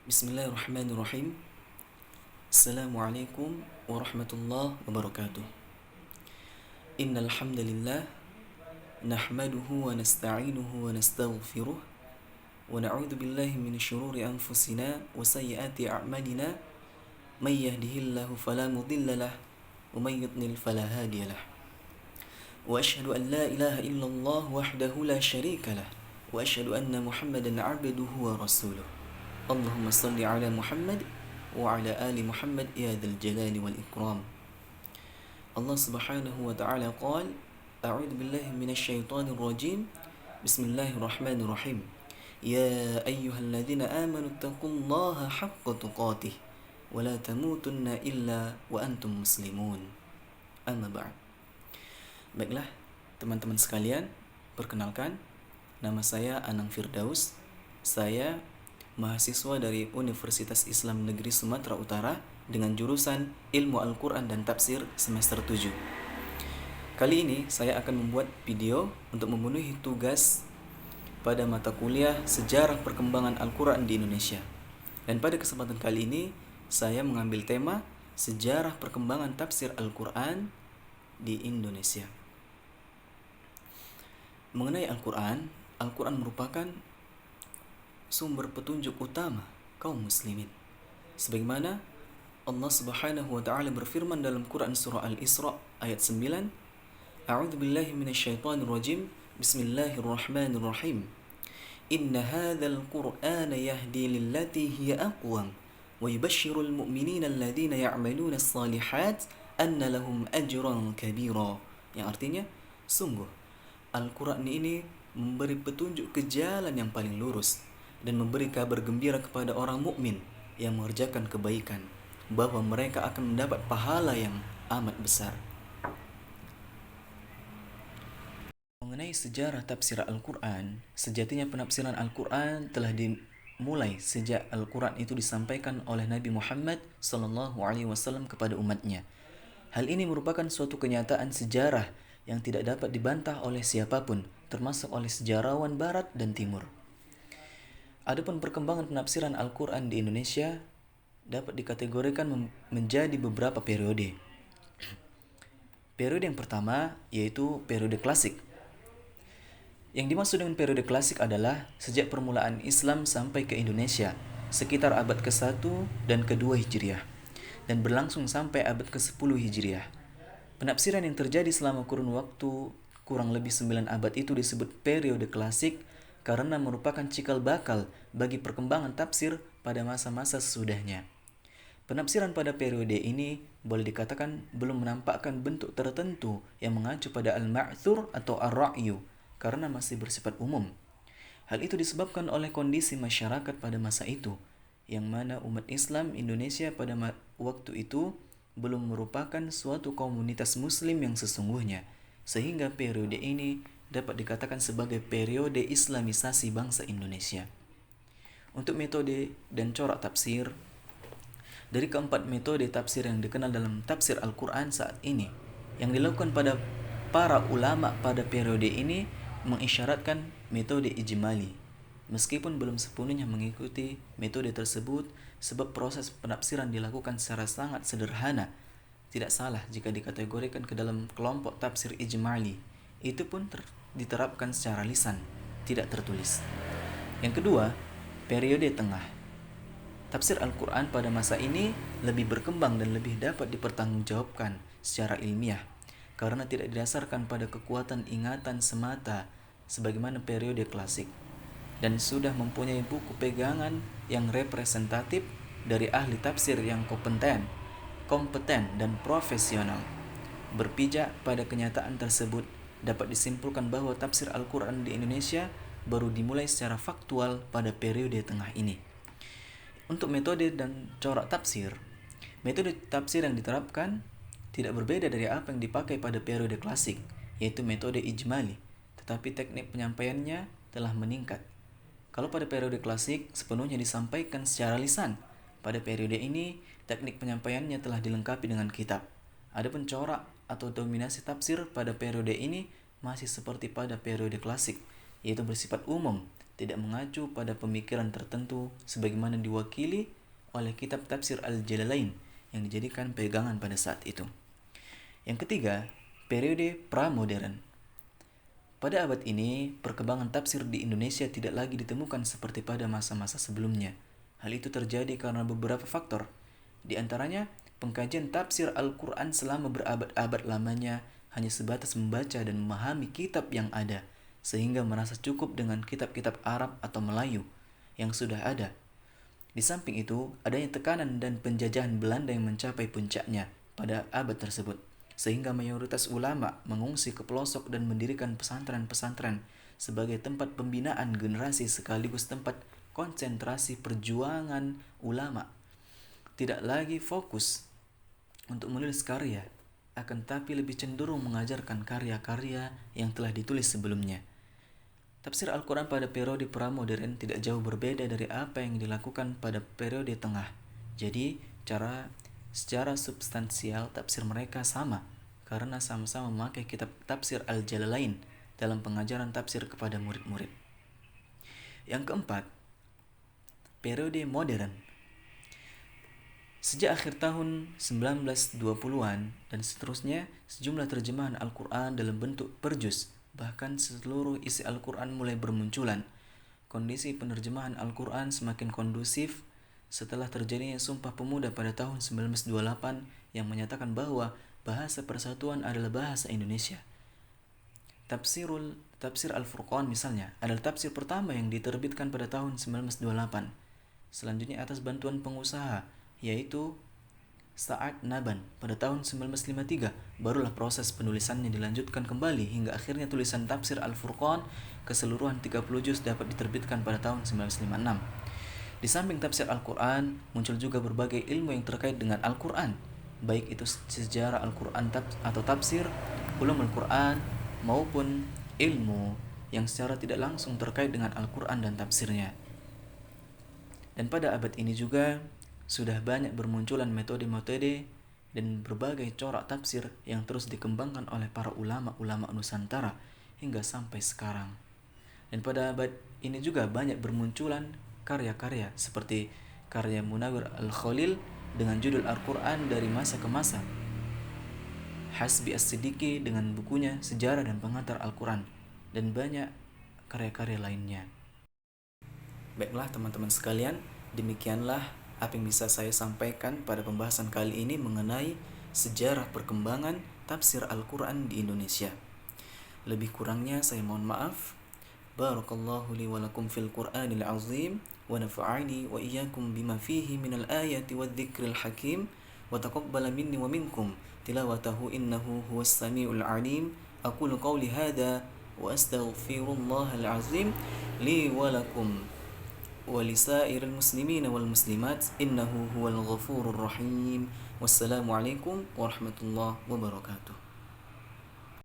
Bismillahirrahmanirrahim. Assalamualaikum warahmatullahi wabarakatuh. Innal hamdalillah nahmaduhu wa nasta'inuhu wa nastaghfiruh wa na'udzu billahi min shururi anfusina wa sayyiati a'malina may yahdihillahu fala mudilla lah wa may yudlil fala hadiya lah. Wa asyhadu an la ilaha illallah wahdahu la syarika lah wa asyhadu anna Muhammadan 'abduhu wa rasuluh. Allahumma salli ala Muhammad wa ala ali Muhammad ya dzal jalali wal ikram. Allah Subhanahu wa ta'ala qala a'udzu billahi minasy syaithanir rajim. Bismillahirrahmanirrahim. Ya ayyuhalladzina amanu taqullaha haqqa tuqatih wa la tamutunna illa wa antum muslimun. Amma ba'd. Baiklah, teman-teman sekalian, perkenalkan, nama saya Anang Firdaus. Saya mahasiswa dari Universitas Islam Negeri Sumatera Utara dengan jurusan Ilmu Al-Quran dan Tafsir semester 7. Kali ini saya akan membuat video untuk memenuhi tugas pada mata kuliah Sejarah Perkembangan Al-Quran di Indonesia. Dan pada kesempatan kali ini saya mengambil tema Sejarah Perkembangan Tafsir Al-Quran di Indonesia. Mengenai Al-Quran, Al-Quran merupakan sumber petunjuk utama kaum muslimin. Sebagaimana Allah Subhanahu wa taala berfirman dalam Quran surah Al-Isra ayat 9, A'udzu billahi minasyaitonir rajim. Bismillahirrahmanirrahim. Inna hadzal Qur'ana yahdi lillati hiya aqwam wa yubashshirul mu'minina alladhina ya'maluna as-salihat anna lahum ajran kabira. Yang artinya, sungguh Al-Quran ini memberi petunjuk ke jalan yang paling lurus dan memberi kabar gembira kepada orang mukmin yang mengerjakan kebaikan bahwa mereka akan mendapat pahala yang amat besar. Mengenai sejarah tafsir Al-Quran, sejatinya penafsiran Al-Quran telah dimulai sejak Al-Quran itu disampaikan oleh Nabi Muhammad SAW kepada umatnya. Hal ini merupakan suatu kenyataan sejarah yang tidak dapat dibantah oleh siapapun, termasuk oleh sejarawan Barat dan Timur. Adapun perkembangan penafsiran Al-Quran di Indonesia dapat dikategorikan menjadi beberapa periode. Periode yang pertama yaitu periode klasik. Yang dimaksud dengan periode klasik adalah sejak permulaan Islam sampai ke Indonesia sekitar abad ke-1 dan ke-2 Hijriah dan berlangsung sampai abad ke-10 Hijriah. Penafsiran yang terjadi selama kurun waktu kurang lebih 9 abad itu disebut periode klasik karena merupakan cikal bakal bagi perkembangan tafsir pada masa-masa sesudahnya. Penafsiran pada periode ini boleh dikatakan belum menampakkan bentuk tertentu yang mengacu pada al-ma'thur atau ar-ra'yu karena masih bersifat umum. Hal itu disebabkan oleh kondisi masyarakat pada masa itu, yang mana umat Islam Indonesia pada waktu itu belum merupakan suatu komunitas muslim yang sesungguhnya, sehingga periode ini dapat dikatakan sebagai periode Islamisasi bangsa Indonesia. Untuk metode dan corak tafsir, dari keempat metode tafsir yang dikenal dalam tafsir Al-Quran saat ini, yang dilakukan pada para ulama pada periode ini mengisyaratkan metode ijmali, meskipun belum sepenuhnya mengikuti metode tersebut sebab proses penafsiran dilakukan secara sangat sederhana. Tidak salah jika dikategorikan ke dalam kelompok tafsir ijmali. Itu pun diterapkan secara lisan, tidak tertulis. Yang kedua, periode tengah. Tafsir Al-Quran pada masa ini lebih berkembang dan lebih dapat dipertanggungjawabkan secara ilmiah karena tidak didasarkan pada kekuatan ingatan semata sebagaimana periode klasik, dan sudah mempunyai buku pegangan yang representatif dari ahli tafsir yang kompeten dan profesional. Berpijak pada kenyataan tersebut, dapat disimpulkan bahwa tafsir Al-Quran di Indonesia baru dimulai secara faktual pada periode tengah ini. Untuk metode dan corak tafsir, metode tafsir yang diterapkan tidak berbeda dari apa yang dipakai pada periode klasik, yaitu metode ijmali, tetapi teknik penyampaiannya telah meningkat. Kalau pada periode klasik sepenuhnya disampaikan secara lisan, pada periode ini teknik penyampaiannya telah dilengkapi dengan kitab. Adapun corak atau dominasi tafsir pada periode ini masih seperti pada periode klasik, yaitu bersifat umum tidak mengacu pada pemikiran tertentu sebagaimana diwakili oleh kitab tafsir Al-Jalalain yang dijadikan pegangan pada saat itu. Yang ketiga, periode pramodern. Pada abad ini, perkembangan tafsir di Indonesia tidak lagi ditemukan seperti pada masa-masa sebelumnya. Hal itu terjadi karena beberapa faktor. Di antaranya, pengkajian tafsir Al-Quran selama berabad-abad lamanya hanya sebatas membaca dan memahami kitab yang ada, sehingga merasa cukup dengan kitab-kitab Arab atau Melayu yang sudah ada. Di samping itu, adanya tekanan dan penjajahan Belanda yang mencapai puncaknya pada abad tersebut, sehingga mayoritas ulama mengungsi ke pelosok dan mendirikan pesantren-pesantren sebagai tempat pembinaan generasi sekaligus tempat konsentrasi perjuangan ulama. Tidak lagi fokus untuk menulis karya, akan tapi lebih cenderung mengajarkan karya-karya yang telah ditulis sebelumnya. Tafsir Al-Quran pada periode pramodern tidak jauh berbeda dari apa yang dilakukan pada periode tengah. Jadi, secara substansial tafsir mereka sama karena sama-sama memakai kitab tafsir Al-Jalalain dalam pengajaran tafsir kepada murid-murid. Yang keempat, periode modern. Sejak akhir tahun 1920-an dan seterusnya, sejumlah terjemahan Al-Quran dalam bentuk perjuz, bahkan seluruh isi Al-Quran mulai bermunculan. Kondisi penerjemahan Al-Quran semakin kondusif setelah terjadinya Sumpah Pemuda pada tahun 1928 yang menyatakan bahwa bahasa persatuan adalah bahasa Indonesia. Tafsir Al-Furqan misalnya adalah tafsir pertama yang diterbitkan pada tahun 1928. Selanjutnya atas bantuan pengusaha yaitu Sa'ad Naban pada tahun 1953, barulah proses penulisannya dilanjutkan kembali hingga akhirnya tulisan tafsir Al-Furqan keseluruhan 30 juz dapat diterbitkan pada tahun 1956. Di samping tafsir Al-Quran, muncul juga berbagai ilmu yang terkait dengan Al-Quran, baik itu sejarah Al-Quran atau tafsir, ulum Al-Quran, maupun ilmu yang secara tidak langsung terkait dengan Al-Quran dan tafsirnya. Dan pada abad ini juga sudah banyak bermunculan metode-metode dan berbagai corak tafsir yang terus dikembangkan oleh para ulama-ulama Nusantara hingga sampai sekarang. Dan pada abad ini juga banyak bermunculan karya-karya seperti karya Munawwir Al-Khalil dengan judul Al-Quran dari masa ke masa, Hasbi As-Siddiqi dengan bukunya Sejarah dan Pengantar Al-Quran, dan banyak karya-karya lainnya. Baiklah teman-teman sekalian, demikianlah apa yang bisa saya sampaikan pada pembahasan kali ini mengenai sejarah perkembangan tafsir Al-Quran di Indonesia. Lebih kurangnya saya mohon maaf. Barakallahu li wa lakum fil Qur'anil azim wa nafa'ani wa iyyakum bima fihi minal ayati wadh-dhikril hakim wa taqabbala minni wa minkum tilawatahu innahu huwas samiul alim. Aqulu qawli hadha wa astaghfirullahal azim li wa lakum wa lisairil muslimina wal muslimat innahu huwal ghafurur rahim. Wassalamu alaikum warahmatullahi wabarakatuh.